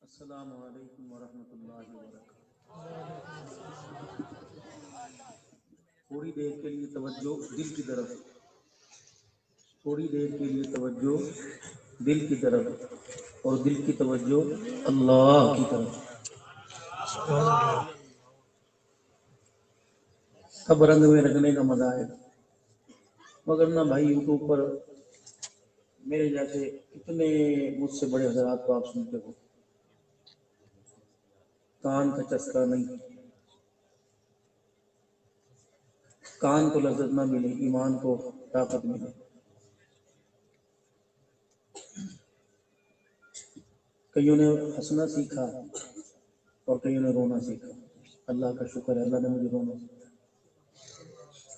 السلام علیکم ورحمۃ اللہ وبرکاتہ۔ تھوڑی دیر کے لیے توجہ دل کی طرف، تھوڑی دیر کے لیے توجہ دل کی طرف، اور دل کی توجہ اللہ کی طرف۔ سب رنگ میں رکھنے کا مزہ ہے، مگر نہ بھائی یوٹیوب پر میرے جیسے اتنے مجھ سے بڑے حضرات کو آپ سنتے ہو، کان کا چسکا نہیں، کان کو لذت نہ ملے، ایمان کو طاقت ملے۔ کئیوں نے ہنسنا سیکھا اور کئیوں نے رونا سیکھا۔ اللہ کا شکر ہے، اللہ نے مجھے رونا سیکھا۔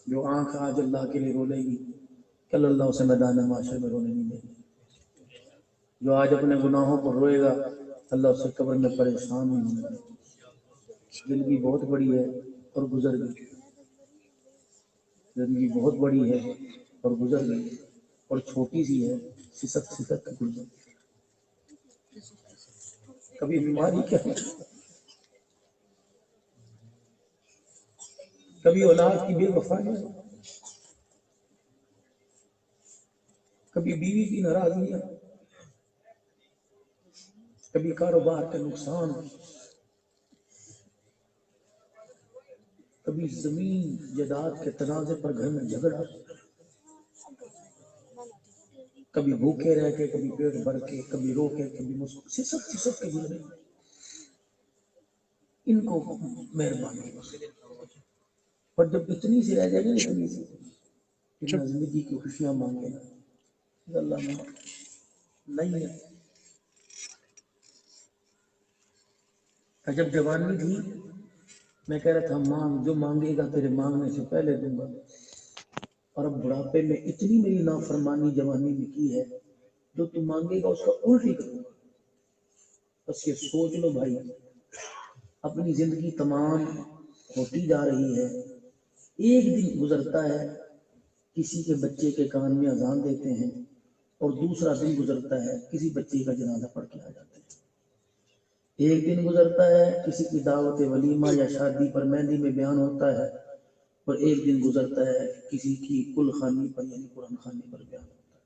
جو آنکھ آج اللہ کے لیے رو لے گی، کل اللہ اسے میدان معاشر میں رونے نہیں دے گی۔ جو آج اپنے گناہوں پر روئے گا، اللہ اسے قبر میں پریشان نہیں ہونے دے گا۔ زندگی بہت بڑی ہے اور گزر گئی، زندگی بہت بڑی ہے اور گزر گئی، اور چھوٹی سی ہے، سسک سسک کے گزر گئی۔ کبھی بیماری کیا ہے، کبھی اولاد کی بے وفائیاں، کبھی بیوی کی ناراضیاں، کبھی کاروبار کا نقصان، کبھی زمین جائیداد کے تنازع پر گھر میں جھگڑا، کبھی بھوکے رہ کے، کبھی پیٹ بھر کے، کبھی رو کے، کبھی سسک سسک کے گزرے۔ ان کو مہربانی، اور جب اتنی سی رہ جائے گی، اتنی سی اتنا زندگی کی خوشیاں مانگے گا اللہ نہیں ہے۔ جب جوانی تھی میں کہہ رہا تھا مانگ، جو مانگے گا تیرے مانگنے سے پہلے دوں گا، اور اب بڑھاپے میں اتنی میری نافرمانی جوانی میں کی ہے، جو تم مانگے گا اس کا الٹ ہی کروں گا۔ بس یہ سوچ لو بھائی، اپنی زندگی تمام ہوتی جا رہی ہے، ایک دن گزرتا ہے کسی کے بچے کے کان میں اذان دیتے ہیں، اور دوسرا دن گزرتا ہے کسی بچے کا جنازہ پڑھ کے آ جاتے ہیں۔ ایک دن گزرتا ہے کسی کی دعوت ولیمہ یا شادی پر مہندی میں بیان ہوتا ہے، اور ایک دن گزرتا ہے کسی کی کل خوانی پر یعنی قرآن خوانی پر بیان ہوتا ہے۔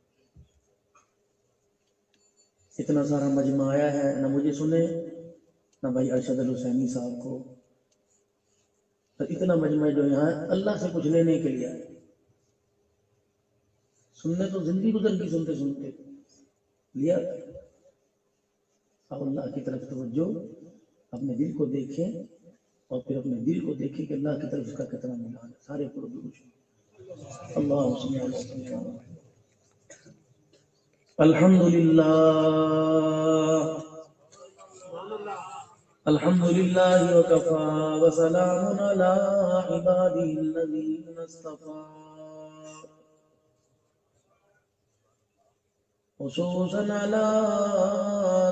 اتنا سارا مجمع آیا ہے، نہ مجھے سنے نہ بھائی ارشد الحسینی صاحب کو، تو اتنا مجمع جو یہاں ہے اللہ سے کچھ لینے کے لیے آئے، سننے تو زندگی گزر کی سنتے سنتے لیا۔ اب اللہ کی طرف توجہ، اپنے دل کو دیکھیں، اور پھر اپنے دل کو دیکھیں کہ اللہ کی طرف اس کا کتنا ملان ہے۔ سارے پڑھو اللہ الحمدللہ الحمدللہ وکفا وسلام علی عبادہ الذین اصطفیٰ، خصوصاً علی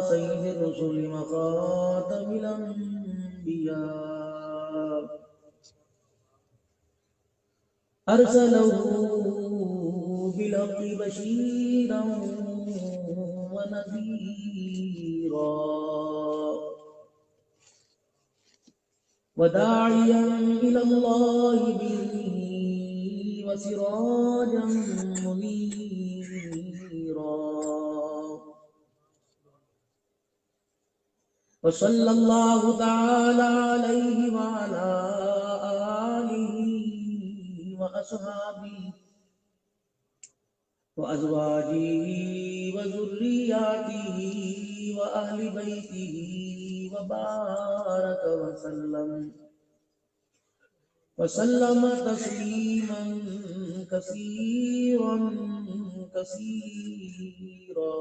سید الرسل وخاتم الانبیاء، ارسلہ بالحق بشیرا ونذیرا وداعیا الی اللہ بإذنہ وسراجا منیرا، وصلی اللہ تعالی علیہ وعلی آلہ وأصحابہ وأزواجہ وذریاتہ وأہل بیتہ وبارک وسلم تسلیما کثیرا کثیرا۔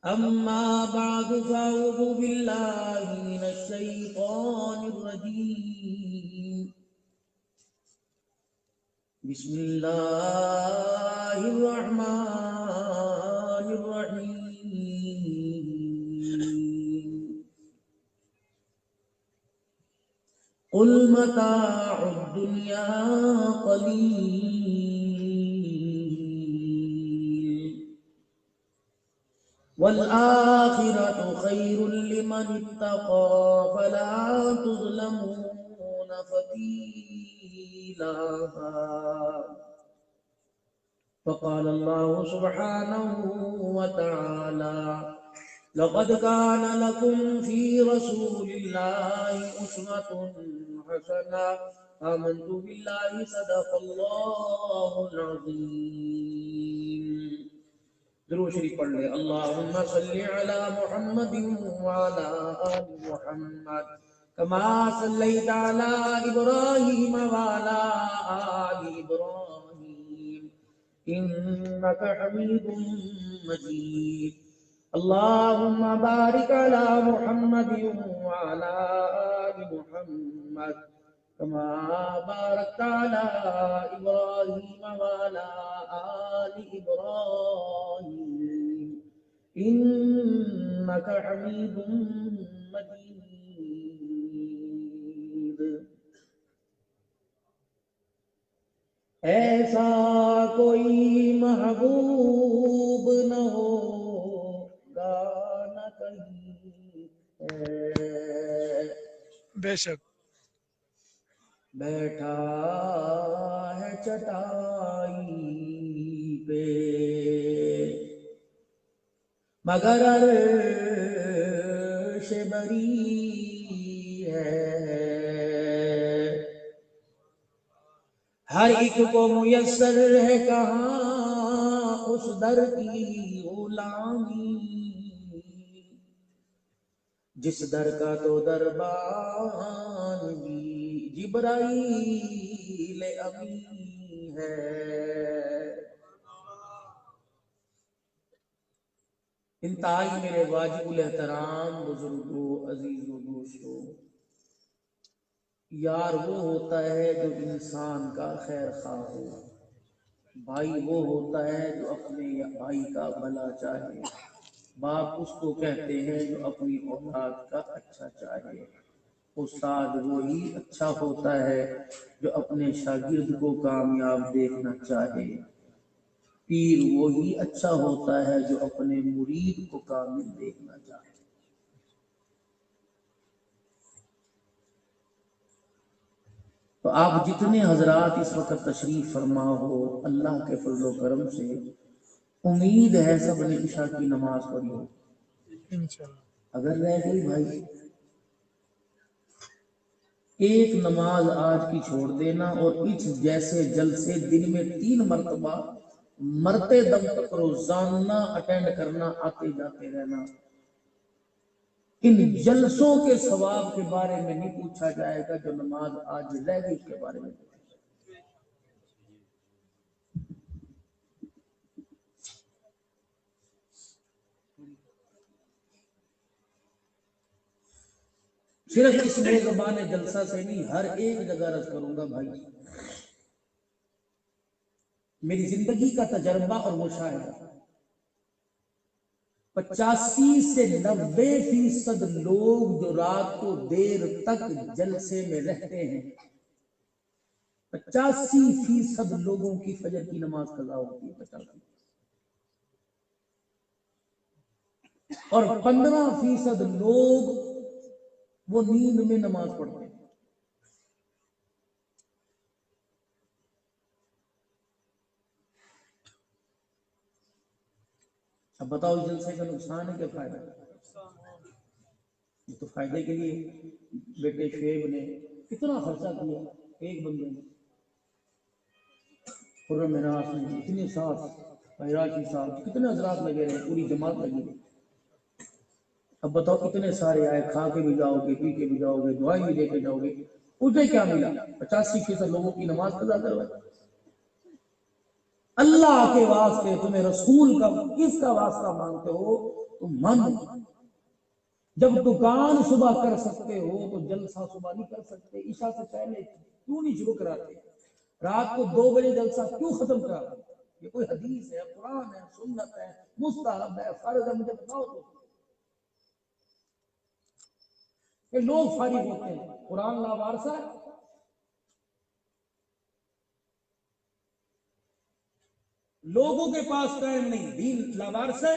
اما بعد فاعوذ باللہ من الشیطان الرجیم، بسم اللہ الرحمن الرحیم۔ قل متاع الدنیا قلیل والآخرة خير لمن اتقى فلا تظلمون فتيلا. فقال الله سبحانه وتعالى: لقد كان لكم في رسول الله أسوة حسنة. آمنت بالله صدق الله العظيم. درود شریف پڑھ لے. اللہم صلی علی محمد وعلی آل محمد کما صلیت علی ابراہیم وعلی آل ابراہیم انک حمید مجید. اللہم بارک علی محمد وعلی آل محمد كما باركت على إبراهيم وعلى آل إبراهيم إنك حميد مجيد. ایسا کوئی محبوب نہ ہوگا نہ کہیں بے شک بیٹھا ہے چٹائی پہ مگر عرش بری ہے. ہر ایک کو میسر ہے کہاں اس در کی غلامی. جس در کا تو دربان بھی جبرائیل امی ہے. انتہائی میرے واجب الاحترام بزرگوں، عزیزوں، دوستوں، یار وہ ہوتا ہے جو انسان کا خیر خواہ ہو. بھائی وہ ہوتا ہے جو اپنے بھائی کا بھلا چاہے. باپ اس کو کہتے ہیں جو اپنی اولاد کا اچھا چاہے. استاد وہی اچھا ہوتا ہے جو اپنے شاگرد کو کامیاب دیکھنا چاہے. پیر وہی اچھا ہوتا ہے جو اپنے مرید کو کامل دیکھنا چاہے. تو آپ جتنے حضرات اس وقت تشریف فرما ہو، اللہ کے فضل و کرم سے امید ہے سب نے عشاء کی نماز پڑھی ہو. انشاءاللہ. اگر رہ گئی بھائی ایک نماز آج کی چھوڑ دینا اور اس جیسے جلسے دن میں 3 مرتبہ مرتے دم تک روزانہ اٹینڈ کرنا، آتے جاتے رہنا. ان جلسوں کے ثواب کے بارے میں نہیں پوچھا جائے گا، جو نماز آج رہ گئی اس کے بارے میں پوچھا جائے گا. صرف اس میں زبان جلسہ سے نہیں، ہر ایک جگہ عرض کروں گا بھائی، میری زندگی کا تجربہ اور مشاہدہ 85 سے 90% لوگ جو رات کو دیر تک جلسے میں رہتے ہیں، 85% لوگوں کی فجر کی نماز قضا ہوتی ہے. 85 اور 15% لوگ وہ نیند میں نماز پڑھتے ہیں. اب بتاؤ جلسے کا نقصان ہے کہ فائدہ؟ یہ تو فائدے کے لیے. بیٹے شعیب نے کتنا خرچہ کیا ایک بندے نے، خرم مناس نے اتنے ساتھ، خیراتی صاحب کتنے حضرات لگے رہے، پوری جماعت لگی رہی. اب بتاؤ اتنے سارے آئے، کھا کے بھی جاؤ گے، پی کے بھی جاؤ گے، دعائیں بھی دے کے جاؤ گے، اسے کیا ملا؟ 85% لوگوں کی نماز قضا کروائی. اللہ کے واسطے تمہیں رسول کا کس کا واسطہ مانگتے ہو؟ تم مانو. جب دکان صبح کر سکتے ہو تو جلسہ صبح نہیں کر سکتے؟ عشاء سے پہلے کیوں نہیں شروع کراتے؟ رات کو 2 بجے جلسہ کیوں ختم کراتے؟ یہ کوئی حدیث ہے، قرآن ہے، سنت ہے، مستحب ہے، فرض ہے؟ مجھے بتاؤ تو. کہ لوگ فارغ ہوتے ہیں، قرآن لاوارث ہے. لوگوں کے پاس ٹائم نہیں، دین لاوارث ہے.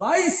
22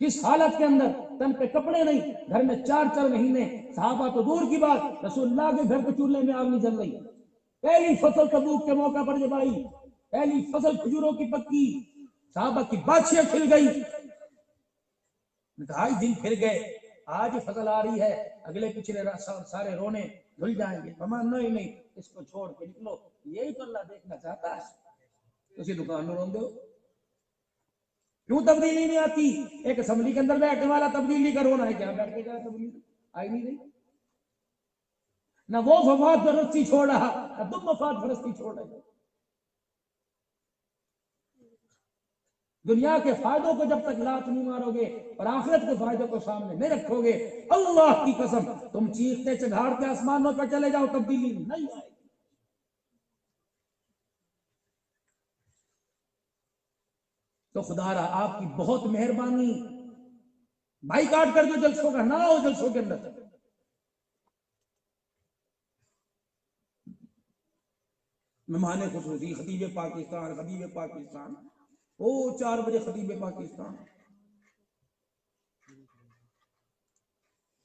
کس حالت کے اندر؟ تن پہ کپڑے نہیں، گھر میں 4 مہینے، صحابہ تو دور کی بات، رسول اللہ کے گھر کے چولہے میں آگ نہیں جل رہی۔ پہلی فصل تبوک کے موقع پر جب آئی، پہلی فصل کھجوروں کی پکی، صحابہ کی بادشاہ کھل گئی، 2.5 دن پھر گئے، آج فصل آ رہی ہے، اگلے پچھلے سارے رونے دھل جائیں گے۔ فرمایا نہیں، اس کو چھوڑ کے نکلو، یہی تو اللہ دیکھنا چاہتا ہے۔ اسی دکان میں روندے ہو، کیوں تبدیلی نہیں آتی؟ ایک اسمبلی کے اندر بیٹھنے والا تبدیلی کا رونا ہے کیا؟ بیٹھ کے کیا تبدیلی آئی نہیں رہی؟ نہ وہ مفاد پرستی چھوڑ رہا، نہ تم مفاد پرستی چھوڑ رہے۔ دنیا کے فائدوں کو جب تک لات نہیں مارو گے اور آخرت کے فائدوں کو سامنے نہیں رکھو گے، اللہ کی قسم تم چیختے چڑھاڑتے آسمانوں پر چلے جاؤ، تبدیلی نہیں آئے گی۔ تو خدا رہا آپ کی بہت مہربانی، بھائی کاٹ کر جو جلسوں کا نہ ہو، جلسوں کے اندر مہمان خصوصی خطیب پاکستان، او 4 بجے خطیب پاکستان۔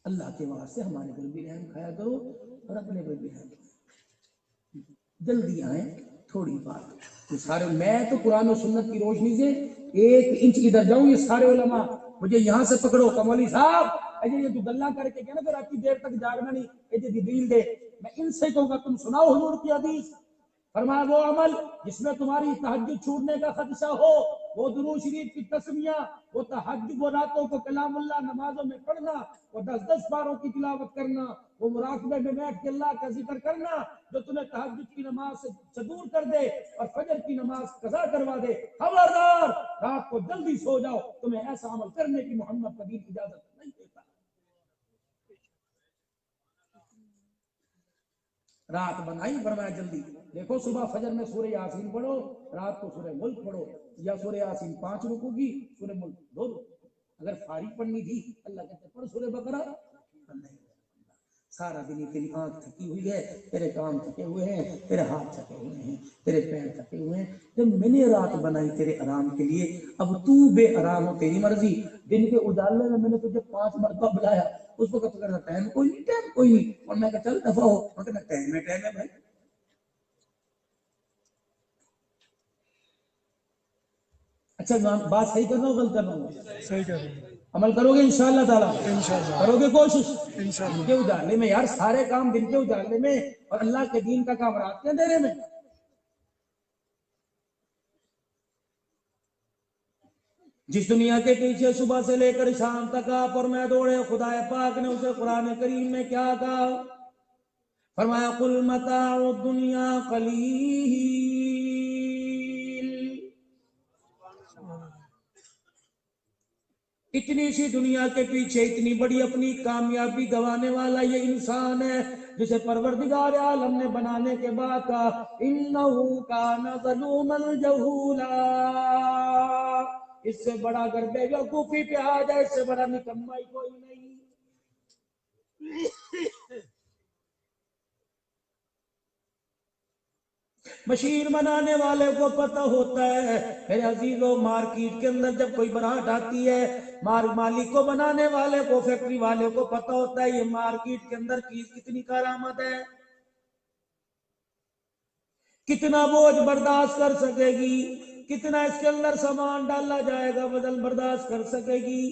اللہ کے واسطے ہمارے پر بھی رحم کھایا کرو اور اپنے پر بھی رحم کھایا۔ جلدی آئیں، تھوڑی بات یہ سارے، میں تو قرآن و سنت کی روشنی سے 1 انچ ادھر جاؤں، یہ سارے علماء مجھے یہاں سے پکڑو کہ مولوی صاحب یہ جو گلا کر کے کہنا کہ رات کی دیر تک جاگنا نہیں، یہ جو دلیل دے، میں ان سے کہوں گا تم سناؤ حضور کی حدیث۔ فرمایا وہ عمل جس میں تمہاری تہجد چھوٹنے کا خدشہ ہو، وہ درود شریف کی تسمیہ، وہ تہجد، وہ راتوں کو کلام اللہ نمازوں میں پڑھنا، وہ 10 پاروں کی تلاوت کرنا، وہ مراقبے میں بیٹھ کے اللہ کا ذکر کرنا جو تمہیں تہجد کی نماز سے دور کر دے اور فجر کی نماز قضا کروا دے۔ خبردار رات کو جلدی سو جاؤ، تمہیں ایسا عمل کرنے کی محمد کا دین اجازت نہیں دیتا۔ رات بنائی، فرمایا جلدی دیکھو، صبح فجر میں سورہ یاسین پڑھو، رات کو سورہ ملک پڑھو، یا سورہ یاسین 5 رکوع کی، سورہ ملک 2 رکوع۔ اگر فارغ پڑھنی تھی اللہ کہتے پڑھ سورہ بقرہ، نہیں، سارا دن ہی تیری آنکھ تھکی ہوئی ہے، تیرے کام تھکے ہوئے ہیں، تیرے ہاتھ تھکے ہوئے ہیں، تیرے پیر تھکے ہوئے ہیں، جب میں نے رات بنائی تیرے آرام کے لیے، اب تو بے آرام ہو، تیری مرضی۔ دن کے اجالے میں نے تجھے 5 مرتبہ بلایا، اس وقت کرنا ٹائم کوئی نہیں، اور میں کہا چل دفعہ ہو، میں کہنا ٹائم ہے بھائی۔ اچھا بات صحیح کرنا ہو غلط کرنا ہو؟ صحیح کر رہے ہیں عمل کرو گے انشاءاللہ تعالیٰ؟ انشاءاللہ کرو گے کوشش؟ انشاءاللہ۔ دن کے اجالے میں یار، سارے کام دن کے اجالے میں، اور اللہ کے دین کا کام رات کے اندھیرے میں۔ جس دنیا کے پیچھے صبح سے لے کر شام تک آپ اور میں دوڑے، خدا پاک نے اسے قرآن کریم میں کیا کہا؟ فرمایا قل متاع الدنیا قلیل، اتنی سی دنیا کے پیچھے اتنی بڑی اپنی کامیابی گوانے والا یہ انسان ہے جسے پروردگار عالم نے بنانے کے بعد کہا انہو کان ظلوما جہولا۔ اس سے بڑا اگر بے وقوفی پہ آ جائے، اس سے بڑا نکما ہی کوئی نہیں۔ مشین بنانے والے کو پتہ ہوتا ہے، میرے عزیزو، مارکیٹ کے اندر جب کوئی براہٹ آتی ہے، مالک کو بنانے والے کو، فیکٹری والے کو پتہ ہوتا ہے یہ مارکیٹ کے اندر چیز کتنی کارآمد ہے، کتنا بوجھ برداشت کر سکے گی، کتنا اس کے اندر سامان ڈالا جائے گا وزن برداشت کر سکے گی۔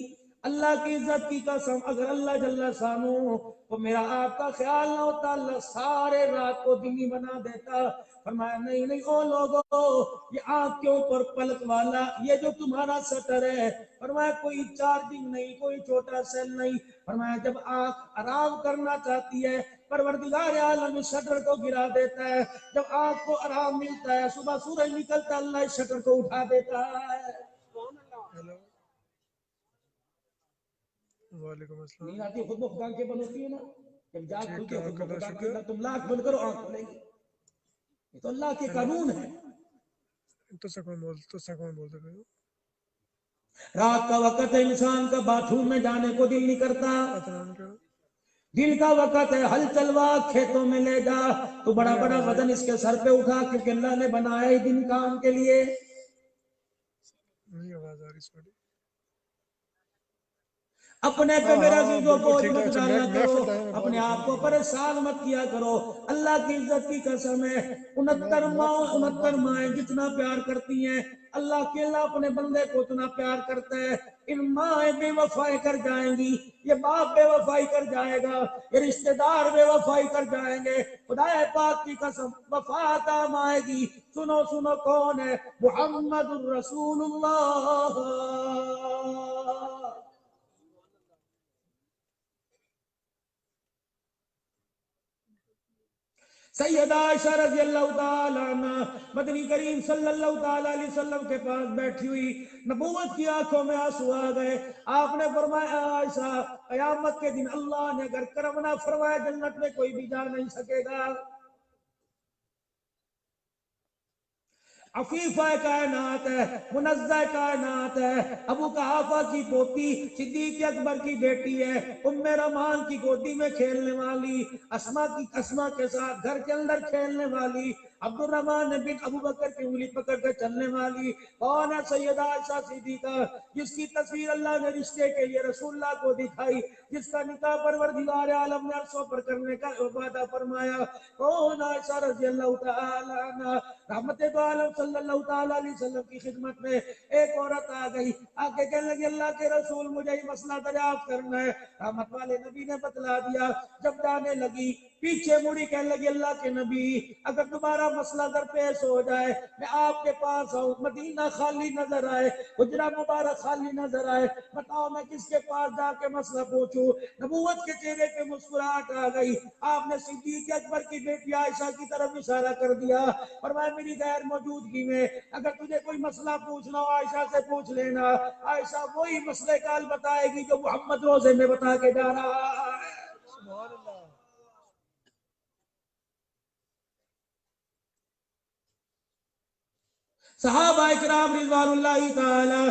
اللہ کی عزت کی قسم، اگر اللہ جل شانہ تو میرا آپ کا خیال نہ ہوتا، اللہ سارے رات کو دن ہی بنا دیتا۔ فرمایا نہیں او لوگو، یہ آنکھ کے اوپر پلک والا یہ جو تمہارا سٹر ہے، فرمایا کوئی چارجنگ نہیں، کوئی چھوٹا سیل نہیں۔ فرمایا جب آنکھ آرام کرنا چاہتی ہے، پروردگار عالم اس شٹر کو گرا دیتا ہے، جب آنکھ کو آرام ملتا ہے، صبح سورج نکلتا ہے، اللہ اس شٹر کو اٹھا دیتا ہے۔ ہیلو، وعلیکم السلام۔ نیند آتی ہے، خود بخود آنکھیں بند ہوتی ہے نا، جب جاگ ٹھیک کھلتی ہے خود ٹھاک، اللہ بخود آنکھیں، شکر۔ تم لاکھ بند کرو آنکھ کھلے گی، یہ تو اللہ کے قانون ہے۔ تو سکون بولتے پہ رات کا وقت ہے، انسان کا باتھ روم میں جانے کو دل نہیں کرتا، اطرام کیا دن کا وقت ہے، ہل چلوا کھیتوں میں لے جا، تو بڑا بڑا وزن اس کے سر پہ اٹھا، کیونکہ اللہ نے بنایا ہی دن کام کے لیے۔ نہیں آواز آ رہی سوری۔ اپنے پہ میرے عزیزوں بالکل بوجھ ٹھیک مت ہے. اچھا ڈالنا میں کرو، فرمایا میں اپنے آپ کو پریشان مت کیا کرو. اللہ کی عزت کی قسم ہے، 69 مائیں جتنا پیار کرتی ہیں اللہ کے، اللہ اپنے بندے کو اتنا پیار کرتا ہے. ان مائیں بے وفائی کر جائیں گی، یہ باپ بے وفائی کر جائے گا، یہ رشتہ دار بے وفائی کر جائیں گے، خدا پاک کی قسم وفا کام آئے گی. سنو سنو کون ہے؟ محمد الرسول اللہ. سیدہ عائشہ رضی اللہ تعالی عنہ مدنی کریم صلی اللہ تعالی علیہ وسلم کے پاس بیٹھی ہوئی، نبوت کی آنکھوں میں آنسو آ گئے. آپ نے فرمایا عائشہ قیامت کے دن اللہ نے اگر کرم نہ فرمایا جنت میں کوئی بھی جا نہیں سکے گا. عفیفہ کائنات ہے، منزہ کائنات ہے، ابو قحافہ کی پوتی، صدیق اکبر کی بیٹی ہے، ام رمان کی گودی میں کھیلنے والی، اسما کے ساتھ گھر کے اندر کھیلنے والی، عبد الرحمن بن ابو بکر کی انگلی پکڑ کر چلنے والی کون ہے؟ سیدہ عائشہ صدیقہ، جس کی تصویر اللہ نے رشتے کے لیے رسول اللہ کو دکھائی، جس کا نکاح پروردگار عالم نے عرصوں پر کرنے کا وعدہ فرمایا. کون عائشہ رضی اللہ تعالی عنہ، رحمت دو عالم صلی اللہ تعالی علیہ وسلم کی خدمت میں ایک عورت آ گئی، آگے کہنے لگی اللہ کے رسول مجھے یہ مسئلہ دریافت کرنا ہے. رحمت والے نبی نے بتلا دیا. جب جانے لگی پیچھے مڑی کہنے لگی اللہ کے نبی اگر دوبارہ مسئلہ درپیش ہو جائے، میں آپ کے پاس آؤں، مدینہ خالی نظر آئے، حجرہ مبارک خالی نظر آئے، بتاؤ میں کس کے پاس جا کے مسئلہ پوچھوں؟ نبوت کے چہرے پہ مسکراہٹ آ گئی. آپ نے صدیق اکبر کی بیٹی عائشہ کی طرف اشارہ کر دیا اور میں میری غیر موجودگی میں اگر تجھے کوئی مسئلہ پوچھنا ہو عائشہ سے پوچھ لینا، عائشہ وہی مسئلے کا حل بتائے گی جو محمد روزے میں بتا کے جا رہا ہے. سبحان اللہ. صحابہ اکرام رضوان اللہ تعالی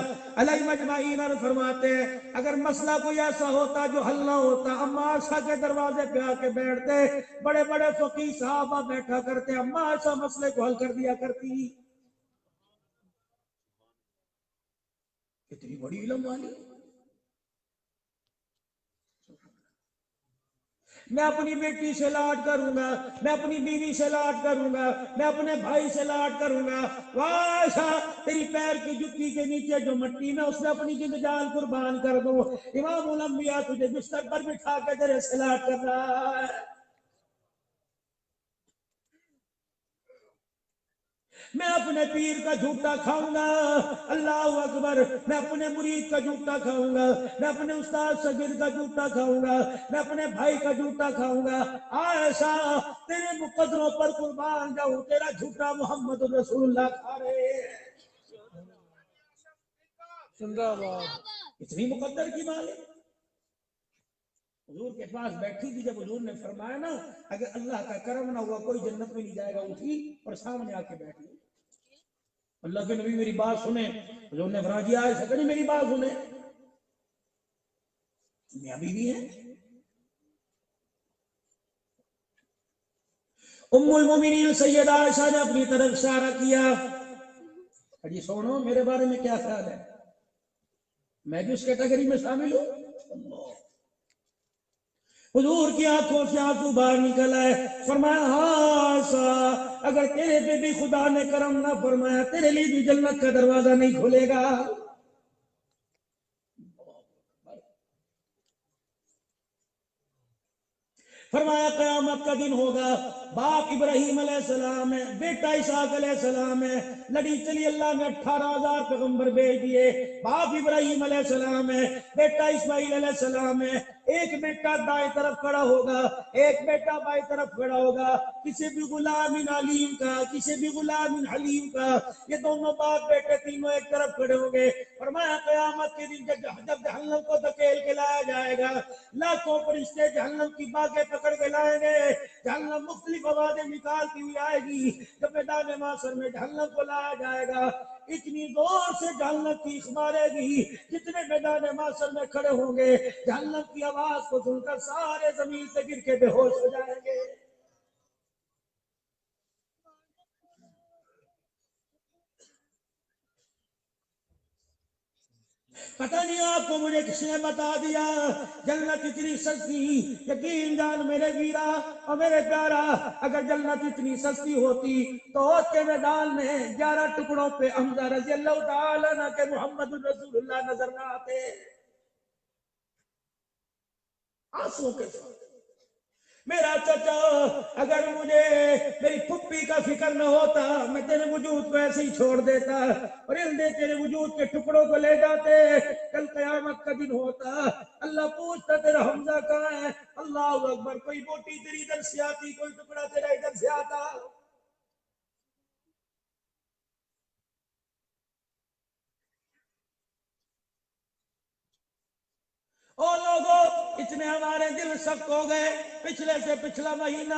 علیہ مجمعین فرماتے ہیں اگر مسئلہ کوئی ایسا ہوتا جو حل نہ ہوتا، اما عائشہ کے دروازے پہ آ کے بیٹھتے، بڑے بڑے فقیہ صحابہ بیٹھا کرتے، اما عائشہ مسئلے کو حل کر دیا کرتی. کتنی بڑی علم والی. میں اپنی بیٹی سے لاڈ کروں گا، میں اپنی بیوی سے لاڈ کروں گا، میں اپنے بھائی سے لاڈ کروں گا. واشا تیری پیر کی جتی کے نیچے جو مٹی میں اس نے اپنی جند جان قربان کر دو. امام الانبیاء تجھے بستر پر بٹھا کے تیرے سے لاڈ کر رہا ہے. میں اپنے پیر کا جھوٹا کھاؤں گا، اللہ اکبر، میں اپنے مرید کا جھوٹا کھاؤں گا، میں اپنے استاد شاگرد کا جھوٹا کھاؤں گا، میں اپنے بھائی کا جھوٹا کھاؤں گا. عائشہ تیرے مقدروں پر قربان جاؤں، تیرا جھوٹا محمد رسول اللہ کھا رہے ہیں. زندہ آباد. اتنی مقدر کی مالک حضور کے پاس بیٹھی تھی. جب حضور نے فرمایا نا اگر اللہ کا کرم نہ ہوا کوئی جنت میں نہیں جائے گا، اٹھی اور سامنے آ کے بیٹھ گئی. اللہ کے نبی میری بات سنیں. حضور نے فرمایا جی آج سکڑی میری بات سنیں. میاں بیوی ہیں. ام المومنین سیدہ عائشہ نے اپنی طرف اشارہ کیا. جی سنو میرے بارے میں کیا خیال ہے؟ میں بھی اس کیٹیگری میں شامل ہوں. حضور کی آنکھوں سے آنسو باہر نکل آئے. فرمایا ہاں اگر تیرے پہ بھی خدا نے کرم نہ فرمایا تیرے لیے بھی جنت کا دروازہ نہیں کھلے گا. فرمایا قیامت کا دن ہوگا، باپ ابراہیم علیہ السلام ہے، بیٹا اسحاق علیہ السلام ہے، لڑی چلی اللہ نے 18,000 پیغمبر بھیج دیے. باپ ابراہیم علیہ السلام ہے، بیٹا اسماعیل علیہ السلام ہے. ایک بیٹا دائیں طرف کھڑا ہوگا، ایک بیٹا بائیں طرف کھڑا ہوگا. کسی بھی غلام علیم کا، کسی بھی غلام حلیم کا، یہ دونوں باپ بیٹے تینوں ایک طرف کھڑے ہوں گے. فرمایا قیامت کے دن جب جہنم کو دھکیل کے لایا جائے گا، لاکھوں فرشتے جہنم کی باغیں پکڑ کے لائیں گے. جہنم مختلف آوازیں نکالتی ہوئی آئے گی. جب میدان محشر میں جہنم کو لایا جائے گا، اتنی زور سے جہنم چیخ مارے گی، جتنے میدان محشر میں کھڑے ہوں گے جہنم کی آواز کو سن کر سارے زمین سے گر کے بے ہوش ہو جائیں گے. پتہ نہیں آپ کو مجھے کس نے بتا دیا جنت اتنی سستی؟ یقین جان میرے ویرا اور میرے پیارا، اگر جنت اتنی سستی ہوتی تو عہد کے میدان میں 11 ٹکڑوں پہ حمزہ رضی اللہ تعالیٰ عنہ کے محمد رسول اللہ نظر نہ آتے؟ آنسوں کے ساتھ میرا چچا، اگر مجھے میری پھپھی کا فکر نہ ہوتا میں تیرے وجود کو ایسے ہی چھوڑ دیتا اور تیرے وجود کے ٹکڑوں کو لے جاتے، کل قیامت کا دن ہوتا، اللہ پوچھتا تیرا حمزہ کہاں ہے؟ اللہ اکبر، کوئی بوٹی تیری ادھر سے آتی، کوئی ٹکڑا تیرا ادھر سے آتا۔ او لوگوں، اتنے ہمارے دل سخت ہو گئے، پچھلے سے پچھلا مہینہ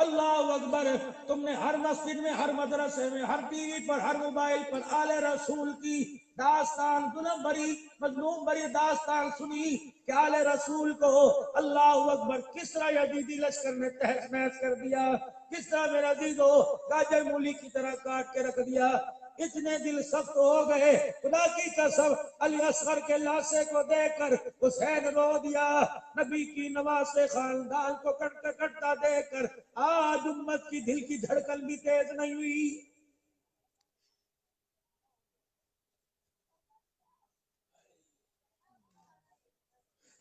اللہ اکبر تم نے ہر مسجد میں، ہر مدرسے میں، ہر ٹی وی پر، ہر موبائل پر آل رسول کی داستان، ظلم بری مظلوم بری داستان سنی کہ آل رسول کو اللہ اکبر کس طرح یزیدی لشکر نے تہس نہس کر دیا، کس طرح میرا عزیزو گاجر مولی کی طرح کاٹ کے رکھ دیا۔ اتنے دل سخت ہو گئے، خدا کی قسم علی اصغر کے لاشے کو دیکھ کر حسین رو دیا، نبی کی نواز سے خاندان کو کٹتا دیکھ کر آج امت کی دل کی دھڑکن بھی تیز نہیں ہوئی۔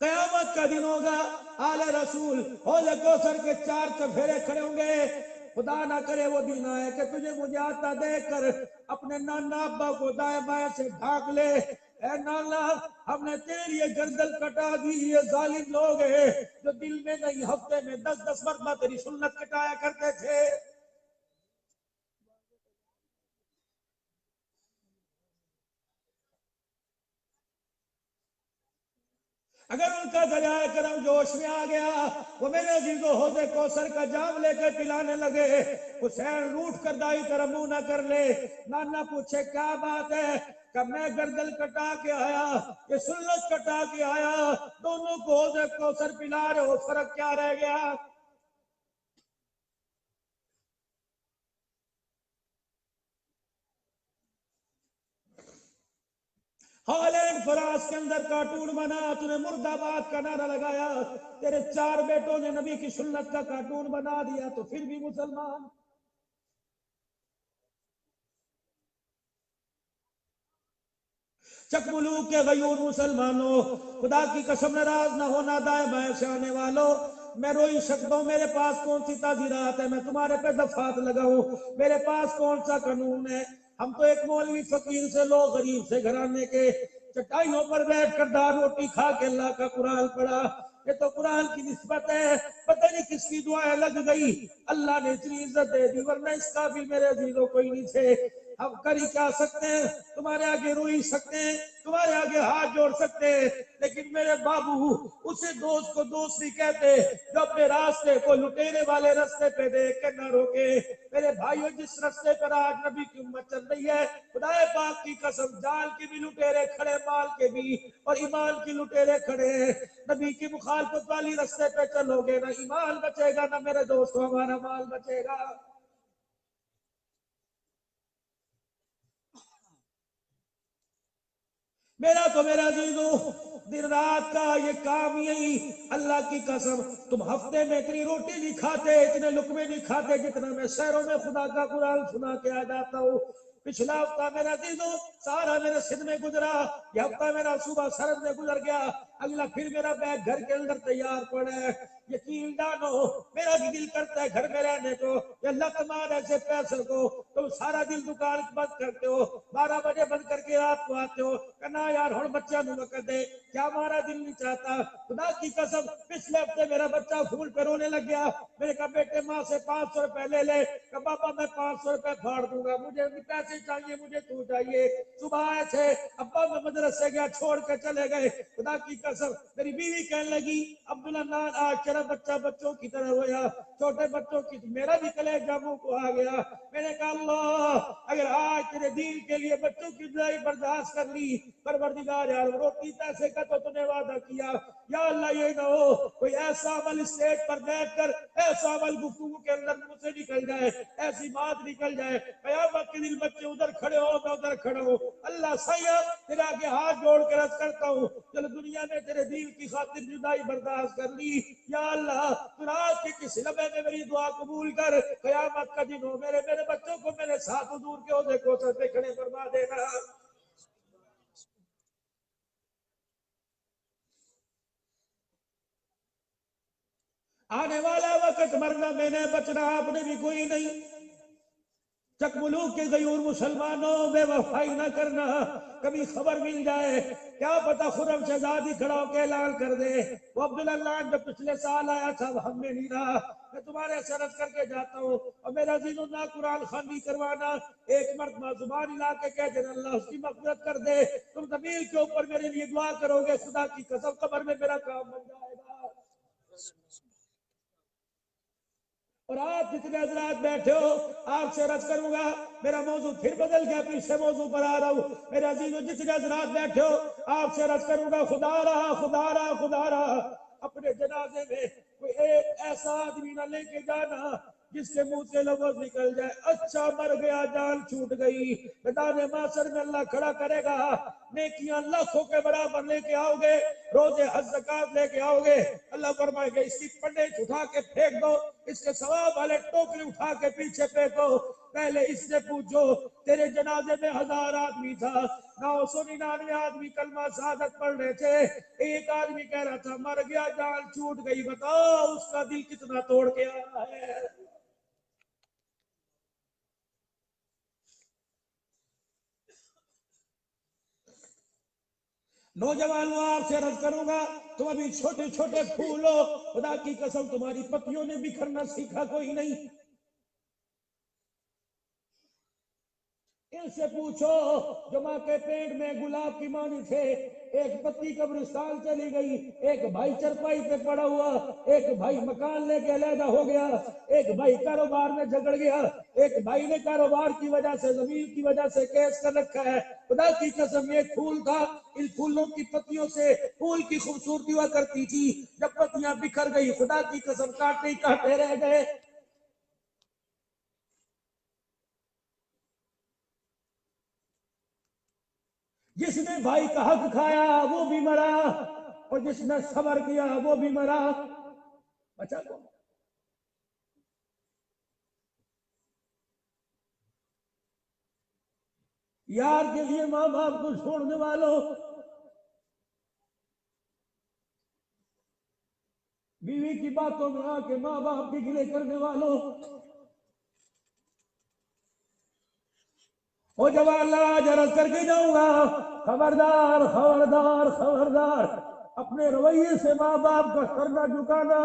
قیامت کا دن ہوگا، آل رسول حوض کوثر کے 4 چفیرے کھڑے ہوں گے، خدا نہ کرے وہ دن آئے کہ تجھے مجھے آتا دیکھ کر اپنے نانا ابا کو دائیں بائیں سے ڈھانک لے، اے نانا ہم نے تیرے لیے گردن کٹا دی، یہ ظالم لوگ ہیں جو دل میں نہیں ہفتے میں 10 مرتبہ تیری سنت کٹایا کرتے تھے۔ اگر ان کا دریائے کرم جوش میں آ گیا، وہ میرے عزیزو حوض کوثر کا جام لے کر پلانے لگے، حسین روٹ کر دائی طرف منہ نہ کر لے، نانا پوچھے کیا بات ہے، کہ میں گردن کٹا کے آیا، یہ سنت کٹا کے آیا، دونوں کو حوض کوثر پلا رہے ہو، فرق کیا رہ گیا؟ ہالینڈ فرانس کے اندر کارٹون بنا، تو نے مرد آباد کا نعرہ لگایا، تیرے 4 بیٹوں نے نبی کی سنت کا کارٹون بنا دیا تو پھر بھی مسلمان۔ چک ملوک کے غیور مسلمانوں، خدا کی قسم ناراض نہ ہونا دائیں بائیں سے آنے والوں، میں روئی سکتا ہوں، میرے پاس کون سی تعزیرات ہے، میں تمہارے پہ دفعات لگاؤں، میرے پاس کون سا قانون ہے؟ ہم تو ایک مولوی فقیر سے لوگ غریب سے گھرانے کے چٹائیوں پر بیٹھ کر دار روٹی کھا کے اللہ کا قرآن پڑھا، یہ تو قرآن کی نسبت ہے، پتہ نہیں کس کی دعائیں لگ گئی، اللہ نے اتنی عزت دے دی، ورنہ اس قابل میرے عزیزوں کوئی نہیں تھے۔ ہم کر ہی کیا سکتے ہیں، تمہارے آگے روئی سکتے ہیں، تمہارے آگے ہاتھ جوڑ سکتے ہیں، لیکن میرے بابو اسے دوست کو دوست نہیں کہتے جو اپنے راستے کو لٹیرے والے راستے پہ دیکھ کے نہ روکے۔ میرے بھائیوں، جس راستے پر آج نبی کی امت چل رہی ہے، خدا پاک کی قسم جان کے بھی لٹیرے کھڑے، مال کے بھی، اور ایمان کی لٹیرے کھڑے ہیں۔ نبی کی مخالفت والی راستے پہ چلو گے، نہ ایمان بچے گا، نہ میرے دوستوں ہمارا مال بچے گا۔ میرا تو میرا عزیزو دن رات کا یہ کام یہی، اللہ کی قسم تم ہفتے میں اتنی روٹی نہیں کھاتے، اتنے لقمے نہیں کھاتے جتنا میں شہروں میں خدا کا قرآن سنا کے آ جاتا ہوں۔ پچھلا ہفتہ میرا عزیزو سارا میرے سندھ میں گزرا، یہ ہفتہ میرا صوبہ سرحد میں گزر گیا، اگلا پھر میرا بیگ گھر کے اندر تیار پڑا ہے۔ یقین جانو میرا بھی دل کرتا ہے گھر میں رہنے کو، یا اللہ تمہارے ایسے پیسے کو تم سارا دن دکان بند کرتے ہو، 12 بجے بند کر کے رات کو آتے ہو، کہنا یار ہوں بچہ نو وقت دے، کیا ہمارا دل نہیں چاہتا؟ خدا کی قسم پچھلے ہفتے میرا بچہ پھول پہ رونے لگ گیا، میں نے کہا بیٹے ماں سے 500 روپے لے لے، کہ بابا میں 500 روپے پھاڑ دوں گا، مجھے بھی پیسے چاہیے، مجھے تو چاہیے۔ صبح آئے تھے، ابا میں مدرسے گیا، چھوڑ کے چلے گئے، خدا کی قسم میری بیوی کہنے لگی عبداللہ آج تیرا بچہ بچوں کی طرح ہوا، چھوٹے بچوں کی، میرا بھی کلیجہ منہ کو آ گیا۔ میں نے کہا اللہ اگر آج تیرے دین کے لیے بچوں کی جدائی برداشت کر لی، پروردگار یار روٹی پیسے کا تو نے وعدہ کیا، یا اللہ یہ نہ ہو کوئی ایسا عمل اسٹیج پر بیٹھ کر ایسا عمل گفتگو کے اندر منہ سے نکل جائے، ایسی بات نکل جائے قیامت کے دن بچے ادھر کھڑے ہو میں ادھر کھڑا ہوں، اللہ سیاں تیرے آگے ہاتھ جوڑ کے عرض کرتا ہوں چل دنیا نے تیرے دین کی خاطر جدائی برداشت کر لی، یا اللہ تو رات کے کس لمحے میں میری دعا قبول کر، قیامت کا دن ہو میرے بچوں کو میرے ساتھ حضور کے عہدے کو سر پہ کھڑے فرما دینا۔ آنے والا وقت مرنا میں نے بچنا آپ نے بھی کوئی نہیں، چک ملوک کے غیور مسلمانوں بے وفائی نہ کرنا، کبھی خبر مل جائے کیا پتا خرم شہزادی کھڑا ہو کے اعلان کر دے وہ عبداللہ جو پچھلے سال آیا تھا وہ ہم میں نہیں رہا، میں تمہارے سرد کر کے جاتا ہوں اور میرا عزیز اللہ قرآن خوانی کروانا، ایک مرتبہ زبان ہلا کے کہہ دینا اللہ اس کی مغفرت کر دے، تم زمین کے اوپر میرے لیے دعا کرو گے خدا کی قسم قبر میں میرا کام بن جائے گا۔ اور آپ جتنے حضرات بیٹھے ہو آپ سے عرض کروں گا، میرا موضوع پھر بدل گیا پیچھے موضوع پر آ رہا ہوں، میرے عزیزو جتنے حضرات بیٹھے ہو آپ سے عرض کروں گا خدا رہا خدا رہا خدا رہا اپنے جنازے میں کوئی ایک ایسا آدمی نہ لے کے جانا جس کے منہ سے لفظ نکل جائے اچھا مر گیا جان چھوٹ گئی، میدان محشر میں اللہ کھڑا کرے گا، نیکیاں لاکھوں کے برابر لے کے آؤ گے، روزے حج زکات لے کے آؤ گے، اللہ فرمائے گا اس کی پنڈے اٹھا کے پھینک دو، اس کے ثواب والے ٹوکری اٹھا کے پیچھے پھینکو، پہلے اس سے پوچھو تیرے جنازے میں 1000 آدمی تھا 999 آدمی کلمہ شہادت پڑھ رہے تھے، ایک آدمی کہہ رہا تھا مر گیا جان چھوٹ گئی، بتاؤ اس کا دل کتنا توڑ کے آیا ہے۔ نوجوانوں آپ سے عرض کروں گا تم ابھی چھوٹے چھوٹے پھول ہو، خدا کی قسم تمہاری پتیوں نے بکھرنا سیکھا کوئی نہیں، ان سے پوچھو جو ماں کے پیٹ میں گلاب کی مانی تھے، ایک پتی قبرستان چلی گئی، ایک بھائی چرپائی پہ پڑا ہوا، ایک بھائی مکان لے کے علیحدہ ہو گیا، ایک بھائی کاروبار میں جھگڑ گیا، ایک بھائی نے کاروبار کی وجہ سے زمین کی وجہ سے کیس کر رکھا ہے، خدا کی قسم یہ پھول تھا، ان پھولوں کی پتیوں سے پھول کی خوبصورتی ہوا کرتی تھی، جب پتیاں بکھر گئی خدا کی قسم کاٹے ہی کاٹے رہ گئے۔ جس نے بھائی کا حق کھایا وہ بھی مرا اور جس نے صبر کیا وہ بھی مرا، بچا کو یار کے لیے ماں باپ کو چھوڑنے والوں، بیوی کی باتوں میں آ کے ماں باپ کے گلے کرنے والوں، وہ جوان لاج عرض کر کے جاؤں گا خبردار خبردار خبردار اپنے رویے سے ماں باپ کا سر نہ جھکانا،